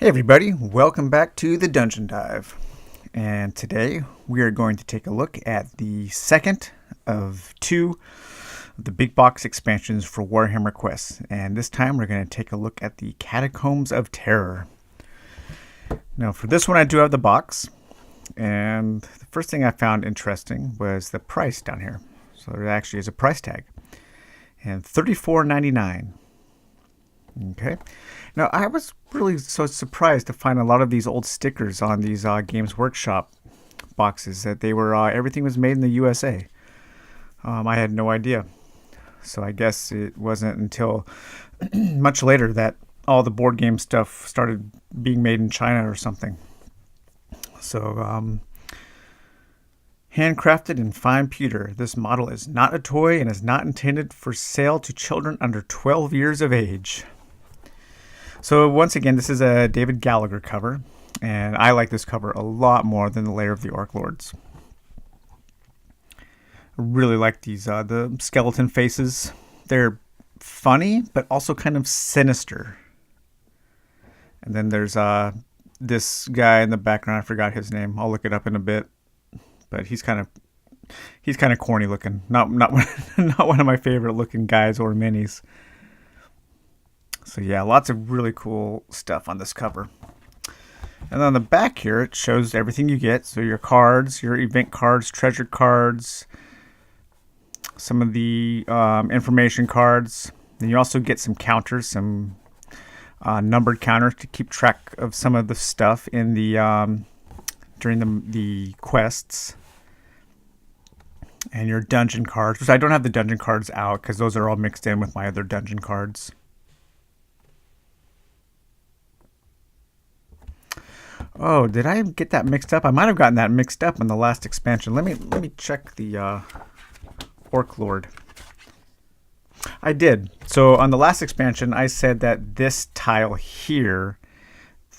Hey everybody, welcome back to the Dungeon Dive. And today we are going to take a look at the second of two of the big box expansions for Warhammer Quests. And this time we're going to take a look at the Catacombs of Terror. Now for this one I do have the box. And the first thing I found interesting was the price down here. So there actually is a price tag. And $34.99. Okay. Now, I was really so surprised to find a lot of these old stickers on these Games Workshop boxes that they were everything was made in the USA. I had no idea. So I guess it wasn't until much later that all the board game stuff started being made in China or something. So, handcrafted in fine pewter. This model is not a toy and is not intended for sale to children under 12 years of age. So once again, this is a David Gallagher cover, and I like this cover a lot more than the Lair of the Orc Lords. I really like these, the skeleton faces. They're funny, but also kind of sinister. And then there's this guy in the background. I forgot his name. I'll look it up in a bit. But he's kind of corny looking. Not one of my favorite looking guys or minis. So yeah, lots of really cool stuff on this cover. And on the back here, it shows everything you get. So your cards, your event cards, treasure cards, some of the information cards. Then you also get some counters, some numbered counters to keep track of some of the stuff in the during the quests. And your dungeon cards, which I don't have the dungeon cards out because those are all mixed in with my other dungeon cards. Oh, did I get that mixed up? I might have gotten that mixed up in the last expansion. Let me check the Orc Lord. I did. So on the last expansion, I said that this tile here,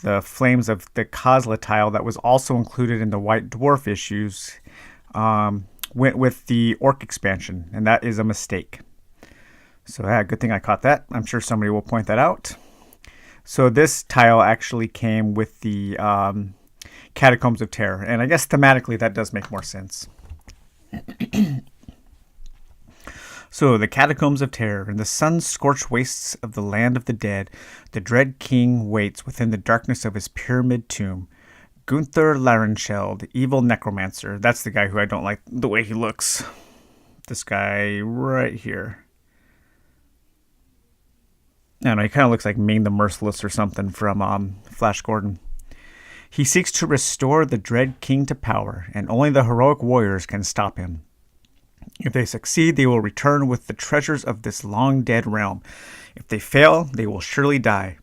the Flames of the Kozla tile that was also included in the White Dwarf issues, went with the Orc expansion, and that is a mistake. So yeah, good thing I caught that. I'm sure somebody will point that out. So this tile actually came with the Catacombs of Terror. And I guess thematically that does make more sense. So the Catacombs of Terror. In the sun-scorched wastes of the land of the dead, the dread king waits within the darkness of his pyramid tomb. Gunther Larenscheld, evil necromancer. That's the guy who I don't like the way he looks. This guy right here. I don't know, he kind of looks like Ming the Merciless or something from Flash Gordon. He seeks to restore the dread king to power, and only the heroic warriors can stop him. If they succeed, they will return with the treasures of this long-dead realm. If they fail, they will surely die.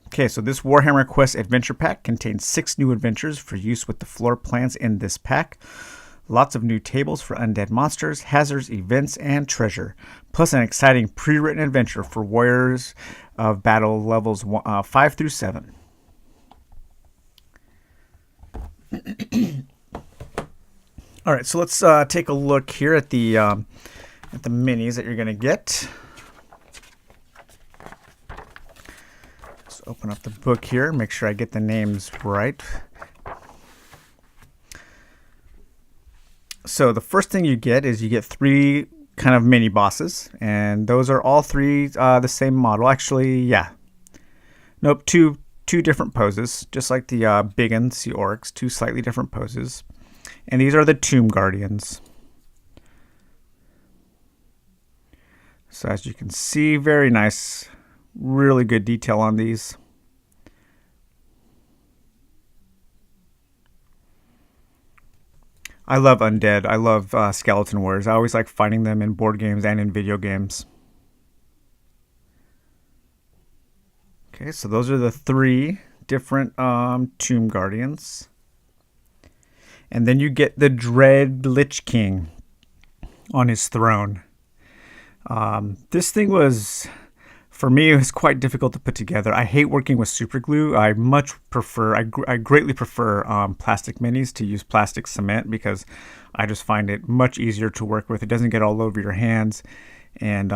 Okay, so this Warhammer Quest Adventure Pack contains 6 new adventures for use with the floor plans in this pack. Lots of new tables for undead monsters, hazards, events, and treasure. Plus an exciting pre-written adventure for Warriors of Battle levels 5 through 7. All right, so let's take a look here at the minis that you're going to get. Let's open up the book here, make sure I get the names right. So the first thing you get is you get 3 kind of mini bosses, and those are all 3 the same model. Actually, yeah. Nope, two different poses, just like the big ones, the orcs, 2 slightly different poses. And these are the Tomb Guardians. So as you can see, very nice, really good detail on these. I love undead. I love skeleton warriors. I always like fighting them in board games and in video games. Okay, so those are the 3 different Tomb Guardians. And then you get the Dread Lich King on his throne. This thing was, for me, it was quite difficult to put together. I hate working with super glue. I greatly prefer plastic minis to use plastic cement because I just find it much easier to work with. It doesn't get all over your hands. And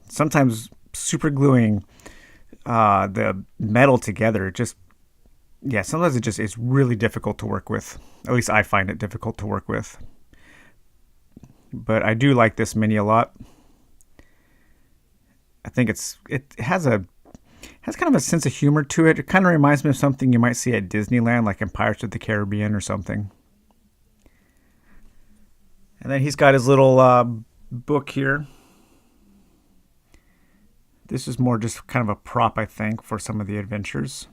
sometimes super gluing the metal together, yeah, sometimes it's really difficult to work with. At least I find it difficult to work with. But I do like this mini a lot. I think it has kind of a sense of humor to it. It kind of reminds me of something you might see at Disneyland, like in Pirates of the Caribbean or something. And then he's got his little book here. This is more just kind of a prop, I think, for some of the adventures.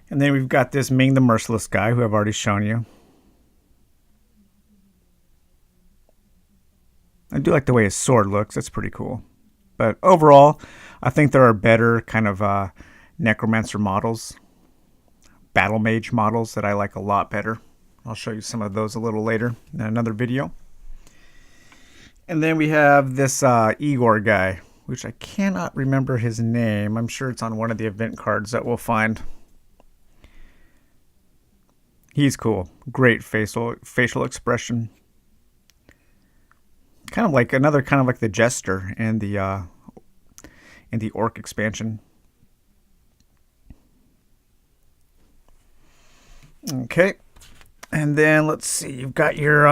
And then we've got this Ming the Merciless guy, who I've already shown you. I do like the way his sword looks. That's pretty cool. But overall, I think there are better kind of Necromancer models, Battle Mage models that I like a lot better. I'll show you some of those a little later in another video. And then we have this Igor guy, which I cannot remember his name. I'm sure it's on one of the event cards that we'll find. He's cool. Great facial expression. Kind of like the Jester in the Orc expansion. Okay, and then let's see. You've got your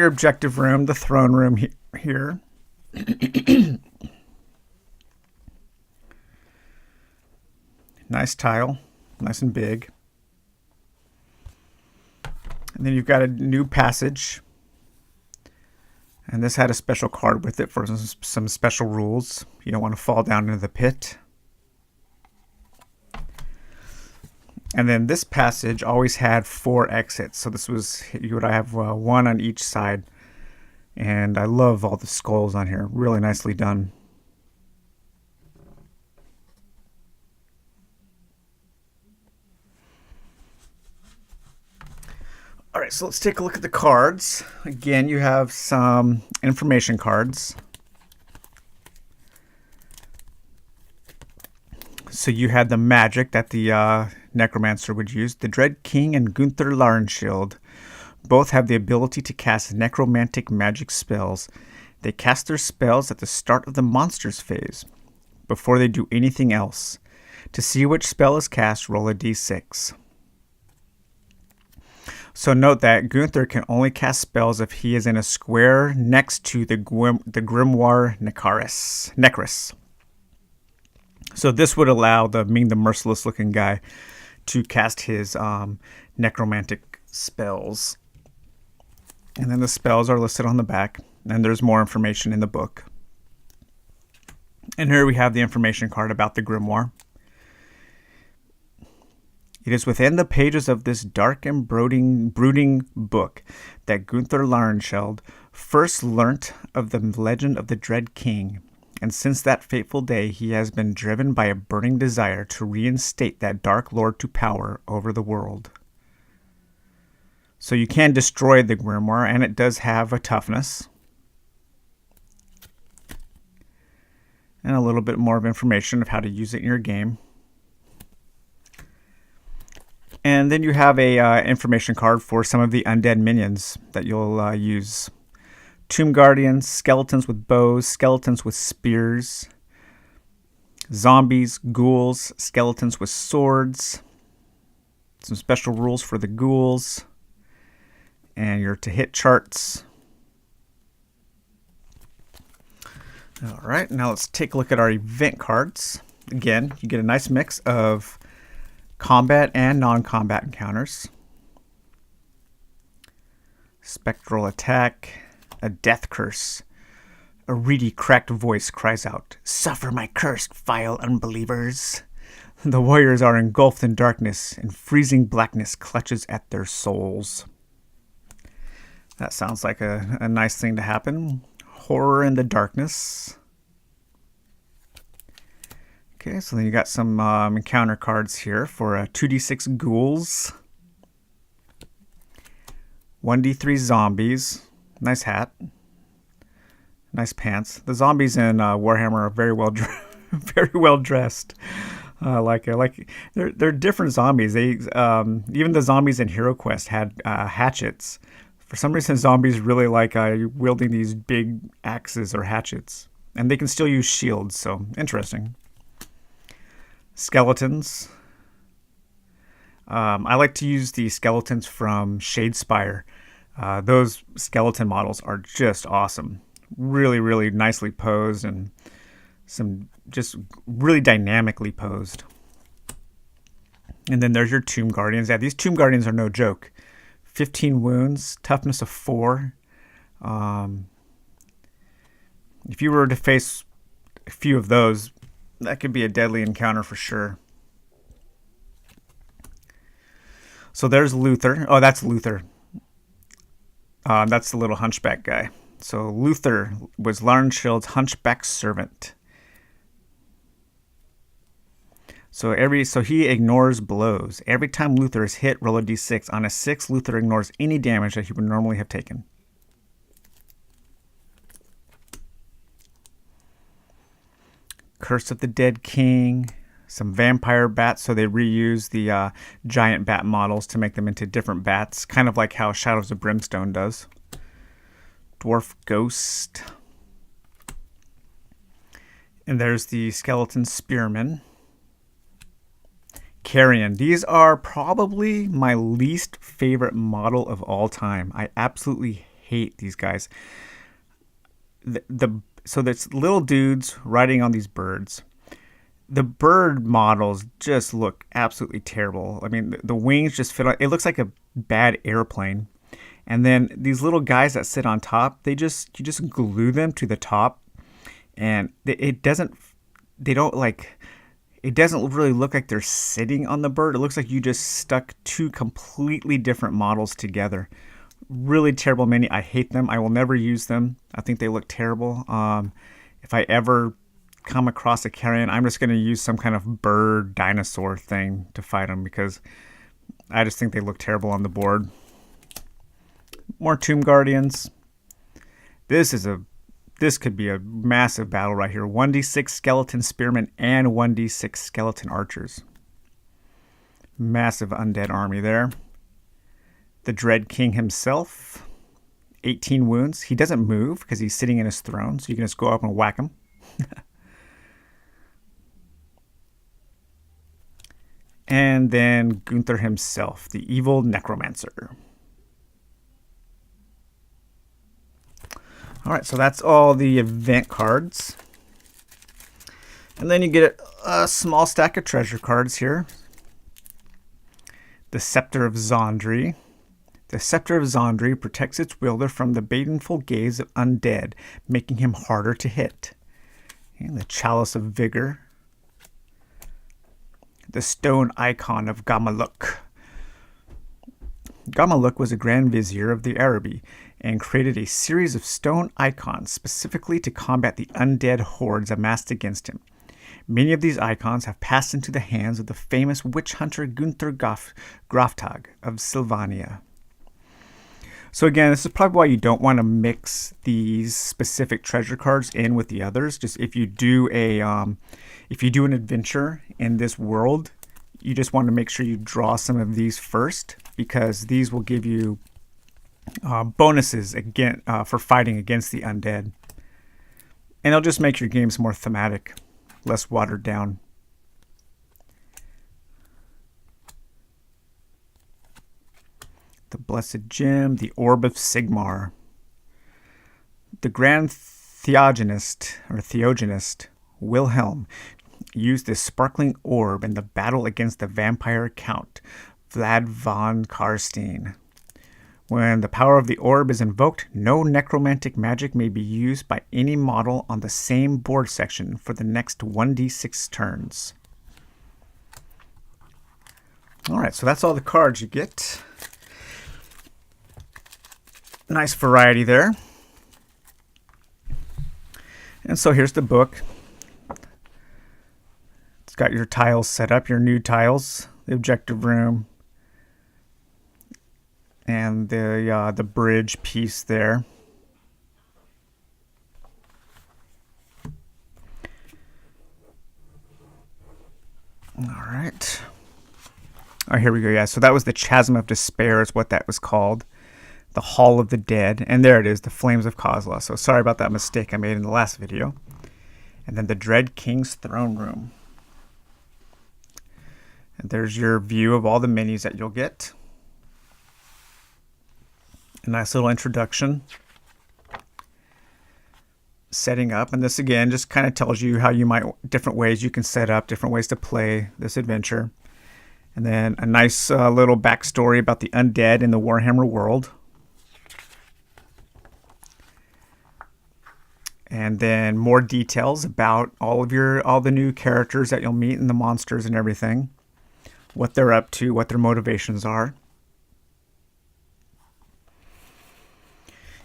objective room, the throne room here. Nice tile, nice and big. And then you've got a new passage. And this had a special card with it for some special rules. You don't want to fall down into the pit. And then this passage always had 4 exits. So you would have one on each side. And I love all the skulls on here. Really nicely done. All right, so let's take a look at the cards. Again, you have some information cards. So you had the magic that the Necromancer would use. The Dread King and Gunther Larenschild both have the ability to cast necromantic magic spells. They cast their spells at the start of the monster's phase, before they do anything else. To see which spell is cast, roll a d6. So note that Gunther can only cast spells if he is in a square next to the Grimoire Necris. So this would allow the Ming the Merciless looking guy to cast his necromantic spells. And then the spells are listed on the back, and there's more information in the book. And here we have the information card about the Grimoire. It is within the pages of this dark and brooding book that Gunther Larenschild first learnt of the legend of the Dread King, and since that fateful day he has been driven by a burning desire to reinstate that Dark Lord to power over the world. So you can destroy the Grimoire, and it does have a toughness. And a little bit more of information of how to use it in your game. And then you have a information card for some of the undead minions that you'll use. Tomb Guardians, skeletons with bows, skeletons with spears, zombies, ghouls, skeletons with swords, some special rules for the ghouls, and your to-hit charts. All right, now let's take a look at our event cards. Again, you get a nice mix of combat and non-combat encounters. Spectral attack, a death curse. A reedy, cracked voice cries out, "Suffer my curse, vile unbelievers." The warriors are engulfed in darkness, and freezing blackness clutches at their souls. That sounds like a nice thing to happen. Horror in the darkness. Okay, so then you got some encounter cards here for 2d6 ghouls, 1d3 zombies, nice hat, nice pants. The zombies in Warhammer are very well dressed. They're different zombies. They even the zombies in HeroQuest had hatchets For some reason, zombies really like wielding these big axes or hatchets. And they can still use shields, so interesting. Skeletons. I like to use the skeletons from Shadespire. Those skeleton models are just awesome. Really, really nicely posed and some just really dynamically posed. And then there's your Tomb Guardians. Yeah, these Tomb Guardians are no joke. 15 wounds, toughness of 4. If you were to face a few of those, that could be a deadly encounter for sure. So there's Luther. Oh, that's Luther. That's the little hunchback guy. So Luther was Larnshield's hunchback servant. So he ignores blows. Every time Luther is hit, roll a d6. On a 6, Luther ignores any damage that he would normally have taken. Curse of the Dead King. Some vampire bats, so they reuse the giant bat models to make them into different bats, kind of like how Shadows of Brimstone does. Dwarf Ghost. And there's the Skeleton Spearman. Carrion. These are probably my least favorite model of all time. I absolutely hate these guys. So there's little dudes riding on these birds. The bird models just look absolutely terrible. I mean, the wings just fit on. It looks like a bad airplane. And then these little guys that sit on top, you just glue them to the top, and it doesn't really look like they're sitting on the bird. It looks like you just stuck two completely different models together. Really terrible mini. I hate them. I will never use them. I think they look terrible. If I ever come across a carrion, I'm just going to use some kind of bird dinosaur thing to fight them because I just think they look terrible on the board. More Tomb Guardians. This could be a massive battle right here. 1d6 skeleton spearmen and 1d6 skeleton archers. Massive undead army there. The Dread King himself. 18 wounds. He doesn't move because he's sitting in his throne, so you can just go up and whack him. And then Gunther himself, the evil necromancer. All right, so that's all the event cards. And then you get a small stack of treasure cards here. The Scepter of Zondri. The Scepter of Zondri protects its wielder from the baneful gaze of undead, making him harder to hit. And the Chalice of Vigor. The Stone Icon of Gamaluk. Gamaluk was a Grand Vizier of the Araby and created a series of stone icons specifically to combat the undead hordes amassed against him. Many of these icons have passed into the hands of the famous witch hunter Gunther Graftag of Sylvania. So again, this is probably why you don't want to mix these specific treasure cards in with the others. Just if you do an adventure in this world, you just want to make sure you draw some of these first, because these will give you bonuses again for fighting against the undead, and it'll just make your games more thematic, less watered down. The Blessed Gem, the Orb of Sigmar. The Grand Theogenist Wilhelm used this sparkling orb in the battle against the vampire count Vlad von Karstein. When the power of the orb is invoked, no necromantic magic may be used by any model on the same board section for the next 1d6 turns. Alright, so that's all the cards you get. Nice variety there. And so here's the book. It's got your tiles set up, your new tiles, the objective room, and the bridge piece there. All right. Oh, here we go. Yeah, so that was the Chasm of Despair is what that was called. the Hall of the Dead, and there it is, the Flames of Kozla. So sorry about that mistake I made in the last video. And then the Dread King's Throne Room. And there's your view of all the minis that you'll get. A nice little introduction. Setting up, and this again just kind of tells you how you might, different ways you can set up, different ways to play this adventure. And then a nice little backstory about the undead in the Warhammer world. And then more details about all the new characters that you'll meet and the monsters and everything. What they're up to, what their motivations are.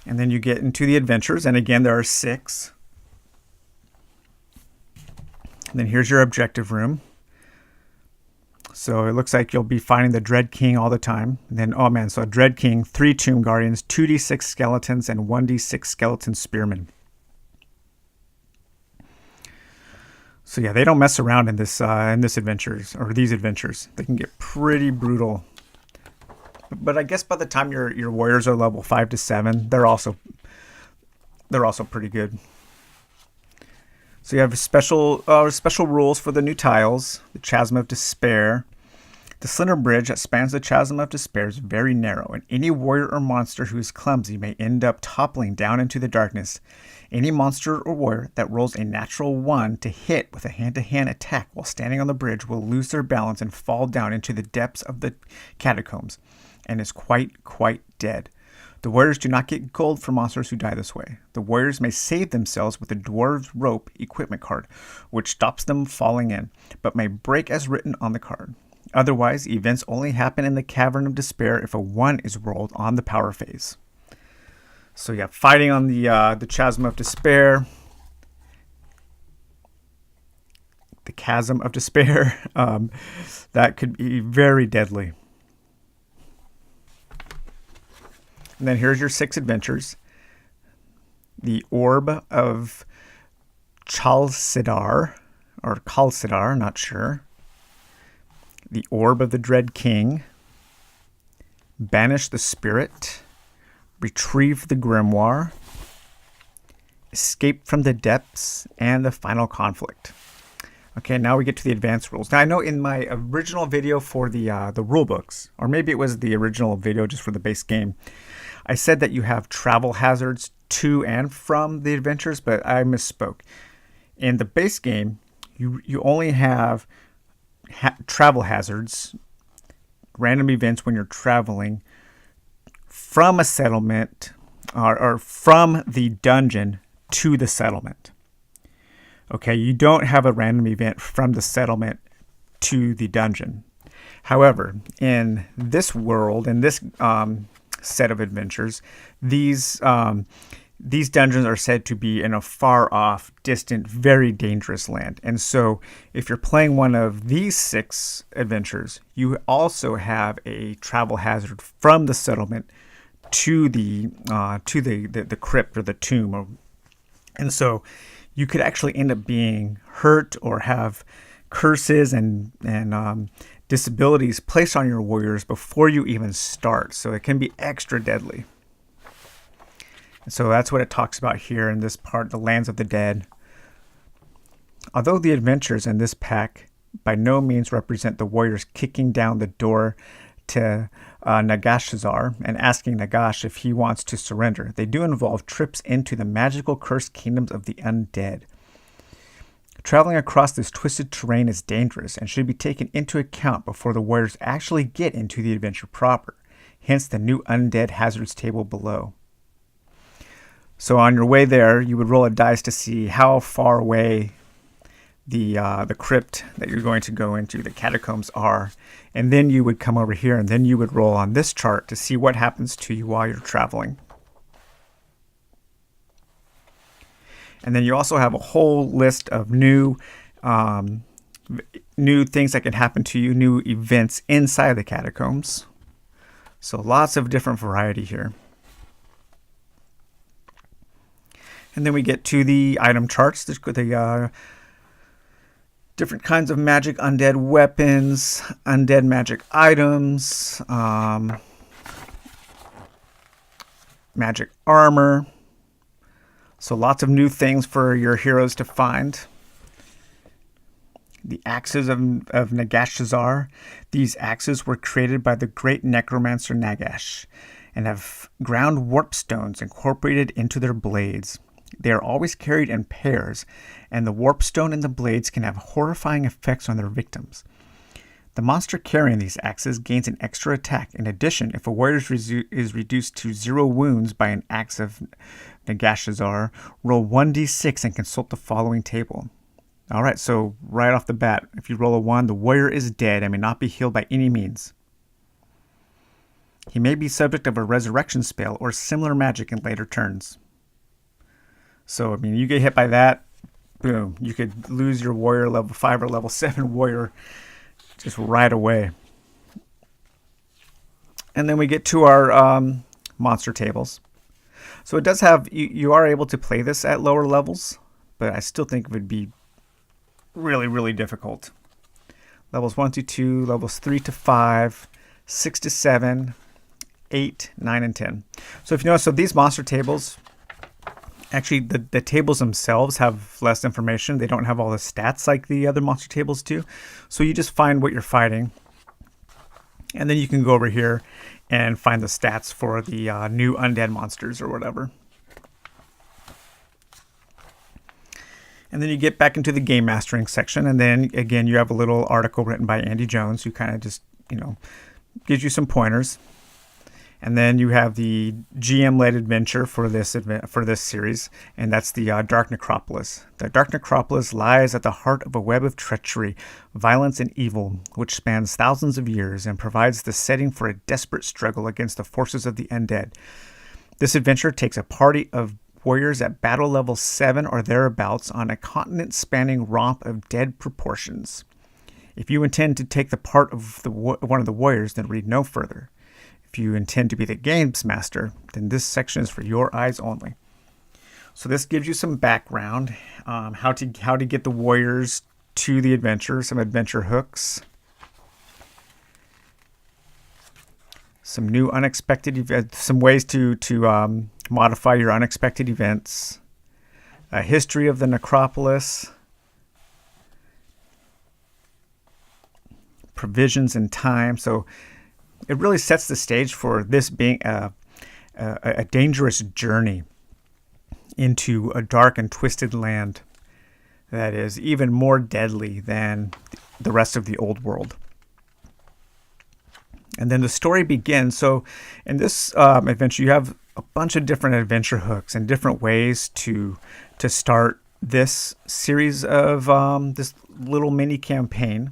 And then you get into the adventures, and again there are 6. And then here's your objective room. So it looks like you'll be fighting the Dread King all the time. And then, oh man, so a Dread King, 3 Tomb Guardians, 2d6 skeletons, and 1d6 skeleton spearmen. So yeah, they don't mess around in this adventures, or these adventures. They can get pretty brutal. But I guess by the time your warriors are level 5 to 7, they're also pretty good. So you have special rules for the new tiles. The Chasm of Despair. The slender bridge that spans the Chasm of Despair is very narrow, and any warrior or monster who is clumsy may end up toppling down into the darkness. Any monster or warrior that rolls a natural 1 to hit with a hand-to-hand attack while standing on the bridge will lose their balance and fall down into the depths of the catacombs, and is quite dead. The warriors do not get gold for monsters who die this way. The warriors may save themselves with a dwarves rope equipment card, which stops them falling in, but may break as written on the card. Otherwise, events only happen in the Cavern of Despair if a 1 is rolled on the power phase. So yeah, fighting on the Chasm of Despair. The Chasm of Despair. That could be very deadly. And then here's your 6 adventures. The Orb of Chalcidar, or Khalcidar, not sure. The Orb of the Dread King. Banish the Spirit. Retrieve the Grimoire. Escape from the Depths. And the Final Conflict. Okay, now we get to the advanced rules. Now I know in my original video for the rule books, or maybe it was the original video just for the base game, I said that you have travel hazards to and from the adventures, but I misspoke. In the base game, you only have travel hazards, random events when you're traveling from a settlement or from the dungeon to the settlement. Okay, you don't have a random event from the settlement to the dungeon. However, in this world, in this set of adventures, these dungeons are said to be in a far off, distant, very dangerous land. And so if you're playing one of these 6 adventures, you also have a travel hazard from the settlement to the crypt or the tomb. And so you could actually end up being hurt or have curses and disabilities placed on your warriors before you even start. So it can be extra deadly. And so that's what it talks about here in this part, the Lands of the Dead. Although the adventures in this pack by no means represent the warriors kicking down the door to Nagashazar and asking Nagash if he wants to surrender, they do involve trips into the magical cursed kingdoms of the undead. Traveling across this twisted terrain is dangerous and should be taken into account before the warriors actually get into the adventure proper, hence the new undead hazards table below. So on your way there, you would roll a dice to see how far away the crypt that you're going to go into, the catacombs, are. And then you would come over here and then you would roll on this chart to see what happens to you while you're traveling. And then you also have a whole list of new things that can happen to you, new events inside the catacombs. So lots of different variety here. And then we get to the item charts, the different kinds of magic, undead weapons, undead magic items, magic armor. So lots of new things for your heroes to find. The Axes of Nagesh. These axes were created by the great Necromancer Nagesh and have ground warp stones incorporated into their blades. They are always carried in pairs, and the warp stone and the blades can have horrifying effects on their victims. The monster carrying these axes gains an extra attack. In addition, if a warrior is reduced to 0 wounds by an Axe of Nagesh, roll 1d6 and consult the following table. Alright, so right off the bat, if you roll a 1, the warrior is dead and may not be healed by any means. He may be subject of a resurrection spell or similar magic in later turns. So, I mean, you get hit by that, boom, you could lose your warrior level 5 or level 7 warrior just right away. And then we get to our monster tables. So it does have, you are able to play this at lower levels, but I still think it would be really, really difficult. Levels 1 to 2, levels 3 to 5, 6 to 7, 8, 9, and 10. So if you notice, so these monster tables, actually the tables themselves have less information. They don't have all the stats like the other monster tables do. So you just find what you're fighting. And then you can go over here and find the stats for the new undead monsters or whatever. And then you get back into the game mastering section. And then again, you have a little article written by Andy Jones who kind of just, gives you some pointers. And then you have the GM-led adventure for this series, and that's the Dark Necropolis. The Dark Necropolis lies at the heart of a web of treachery, violence, and evil, which spans thousands of years and provides the setting for a desperate struggle against the forces of the undead. This adventure takes a party of warriors at battle level 7 or thereabouts on a continent-spanning romp of dead proportions. If you intend to take the part of one of the warriors, then read no further. If you intend to be the games master, then this section is for your eyes only. So this gives you some background, how to get the warriors to the adventure, some adventure hooks, some new unexpected events, some ways to modify your unexpected events, a history of the necropolis, provisions and time. So it really sets the stage for this being a dangerous journey into a dark and twisted land that is even more deadly than the rest of the old world. And then the story begins. So in this adventure, you have a bunch of different adventure hooks and different ways to start this series of this little mini campaign.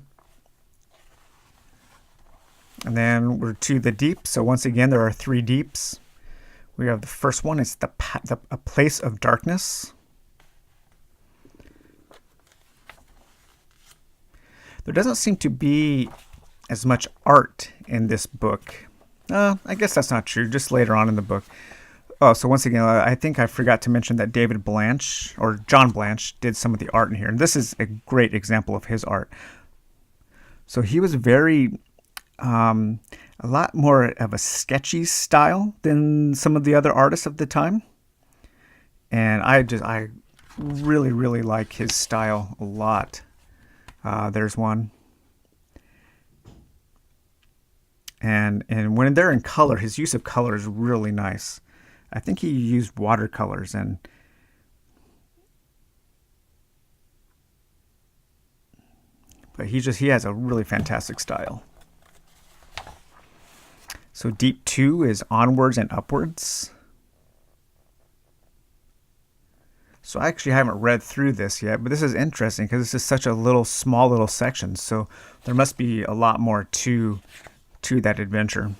And then we're to the deep. So once again, there are 3 deeps. We have the first one. It's a place of darkness. There doesn't seem to be as much art in this book. I guess that's not true. Just later on in the book. Oh, so once again, I think I forgot to mention that David Blanche, or John Blanche, did some of the art in here. And this is a great example of his art. So he was very... a lot more of a sketchy style than some of the other artists of the time. And I really, really like his style a lot. There's one. And when they're in color, his use of color is really nice. I think he used watercolors but he has a really fantastic style. So Deep 2 is Onwards and Upwards. So I actually haven't read through this yet, but this is interesting because this is such a small little section. So there must be a lot more to that adventure.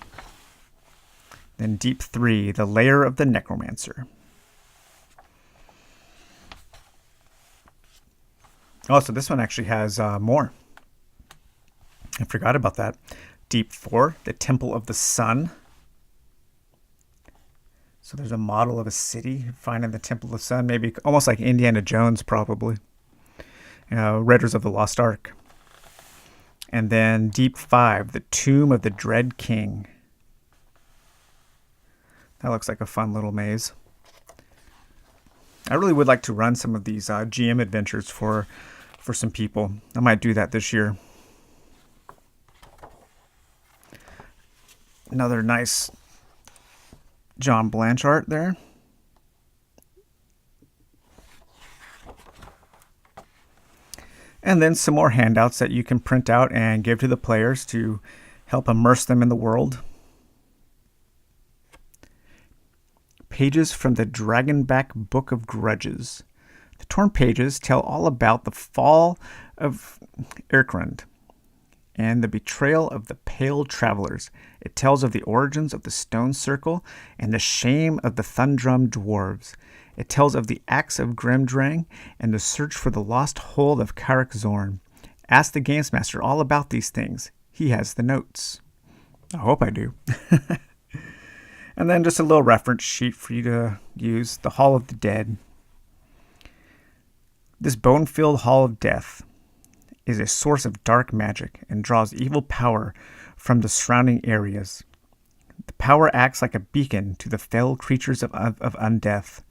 Then Deep 3, The Lair of the Necromancer. Oh, so this one actually has more. I forgot about that. Deep 4, The Temple of the Sun. So there's a model of a city finding the Temple of the Sun, maybe almost like Indiana Jones, probably. Raiders of the Lost Ark. And then Deep 5, The Tomb of the Dread King. That looks like a fun little maze. I really would like to run some of these GM adventures for some people. I might do that this year. Another nice John Blanche art there. And then some more handouts that you can print out and give to the players to help immerse them in the world. Pages from the Dragonback Book of Grudges. The torn pages tell all about the fall of Irkrund and the betrayal of the Pale Travelers. It tells of the origins of the Stone Circle and the shame of the Thundrum Dwarves. It tells of the Axe of Grimdrang and the search for the lost hold of Karak Zorn. Ask the Games Master all about these things. He has the notes. I hope I do. And then just a little reference sheet for you to use. The Hall of the Dead. This bone-filled Hall of Death is a source of dark magic and draws evil power from the surrounding areas. The power acts like a beacon to the fell creatures of undeath.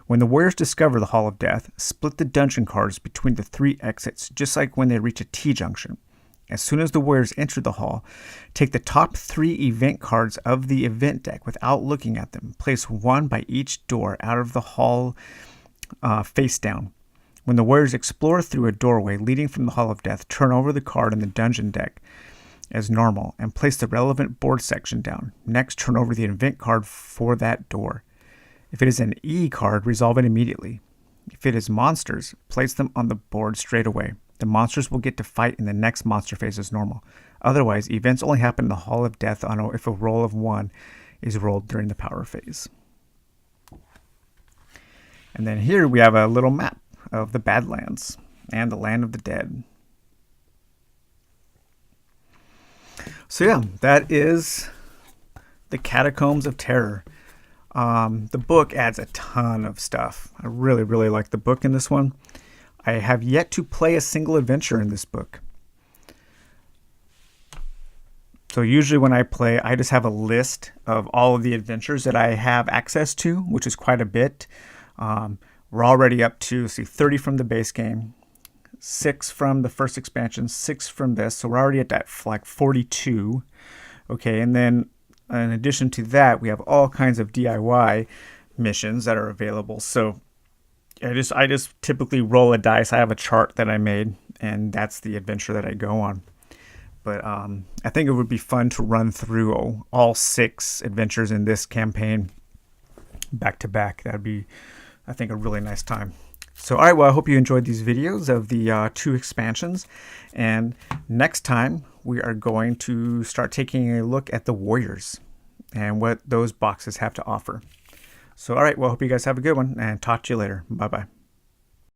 When the warriors discover the Hall of Death, split the dungeon cards between the 3 exits, just like when they reach a T-junction. As soon as the warriors enter the hall, take the top 3 event cards of the event deck without looking at them. Place 1 by each door out of the hall face down. When the warriors explore through a doorway leading from the Hall of Death, turn over the card in the dungeon deck as normal and place the relevant board section down. Next, turn over the event card for that door. If it is an E card, resolve it immediately. If it is monsters, place them on the board straight away. The monsters will get to fight in the next monster phase as normal. Otherwise, events only happen in the Hall of Death if a roll of 1 is rolled during the power phase. And then here we have a little map of the Badlands and the Land of the Dead. So yeah, that is the Catacombs of Terror. The book adds a ton of stuff. I really, really like the book in this one. I have yet to play a single adventure in this book. So usually when I play, I just have a list of all of the adventures that I have access to, which is quite a bit. We're already up to 30 from the base game, 6 from the first expansion, 6 from this. So we're already at that like 42. Okay, and then in addition to that, we have all kinds of DIY missions that are available. So I just typically roll a dice. I have a chart that I made, and that's the adventure that I go on. But I think it would be fun to run through all 6 adventures in this campaign back to back. That would be, I think, a really nice time. So, all right, well, I hope you enjoyed these videos of the 2 expansions. And next time, we are going to start taking a look at the Warriors and what those boxes have to offer. So, all right, well, I hope you guys have a good one, and talk to you later. Bye-bye.